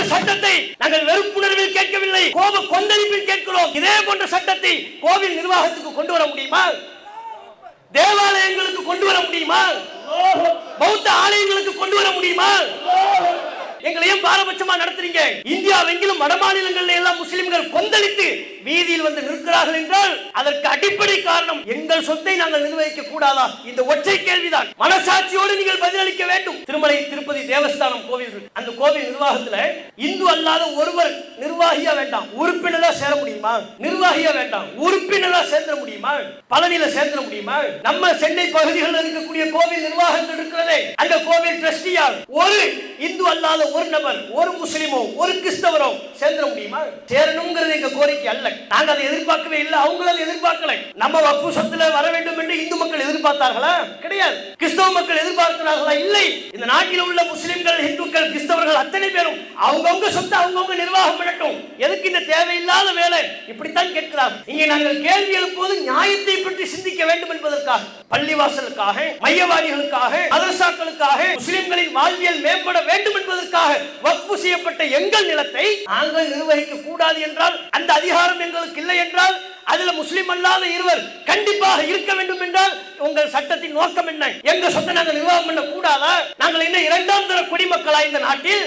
போன்ற சட்டத்தை நாங்கள் வெறுப்புணர்வில் கேட்கவில்லை, கோப கொந்தளிப்பில் கேட்கிறோம். இதே போன்ற சட்டத்தை கோவில் நிர்வாகத்துக்கு கொண்டு வர முடியுமா? தேவாலயங்களுக்கு கொண்டு வர முடியுமா? பௌத்த ஆலயங்களுக்கு கொண்டு வர முடியுமா? எங்களையும் பாரபட்சமா நடத்துறீங்க. இந்தியாவெங்கிலும் வட மாநிலங்களில் எல்லாம் முஸ்லிம்கள் கொந்தளித்து வீதியில் வந்து நிற்கிறார்கள் என்றால் அதற்கு அடிப்படை காரணம் எங்கள் சொத்தை நாங்கள் நிர்வகிக்க கூடாதா? இந்த ஒற்றை கேள்விதான். மனசாட்சியோடு நீங்கள் பதிலளிக்க வேண்டும். திருமலை திருப்பதி தேவஸ்தானம் கோவில், அந்த கோவில் நிர்வாகத்தில் இந்து அல்லாத ஒருவர் நிர்வாகியா வேண்டாம், உறுப்பினரா சேர முடியுமா? நிர்வாகியா வேண்டாம், உறுப்பினரா சேர்ந்த முடியுமா? பழனியில சேர்ந்த முடியுமா? நம்ம சென்னை பகுதிகளில் இருக்கக்கூடிய கோவில் நிர்வாகங்கள் இருக்கிறதே, அந்த கோவில் ட்ரஸ்டியால் ஒரு இந்து அல்லாத ஒரு நபர், ஒரு முஸ்லிமோ ஒரு கிறிஸ்தவரோ சேர்ந்துட முடியுமா? சேரணுங்கிறது எங்க கோரிக்கை அல்ல. நாங்க அதை எதிர்பார்க்கவே இல்லை, அவங்களும் எதிர்பார்க்கல. நம்ம வக்ஃபு சொத்துல வர வேண்டும் என்று இந்து மக்கள் எதிர்பார்த்தார்களா? கிடையாது. கிறிஸ்தவ மக்கள் எதிர்பார்க்கிறார்களா? இல்லை. இந்த நாட்டில் உள்ள முஸ்லிம்கள், இந்துக்கள், கிறிஸ்தவர்கள் அத்தனை பேரும் அவங்கவுங்க சொத்தை அவங்கவுங்க நிர்வாகம் பண்ணட்டும். எதுக்கு இந்த தேவையில்லாத வேலை? இப்படித்தான் கேட்கிறார். இங்கே நாங்கள் கேள்வி எழுப்புவது நியாயத்தை பற்றி சிந்திக்க வேண்டும் என்பதற்காக, பள்ளிவாசலுக்காக, மையவாதிகளுக்காக, மதரசாக்களுக்காக, முஸ்லிம்களின் வாழ்வியல் மேம்பட வேண்டும் என்பதற்காக வக்ஃபு செய்யப்பட்ட எங்கள் நிலத்தை நாங்கள் நிர்வகிக்க கூடாது என்றால், அந்த அதிகாரம் எங்களுக்கு இல்லை என்றால், அதுல முஸ்லிம் அல்லாத இருவர் கண்டிப்பாக இருக்க வேண்டும் என்றால் உங்கள் சட்டத்தின் நோக்கம் என்ன? எங்க சொத்தை நாங்கள் நிர்வாகம் பண்ண கூடாதா? நாங்கள் என்ன இரண்டாம் தர குடிமக்களா இந்த நாட்டில்?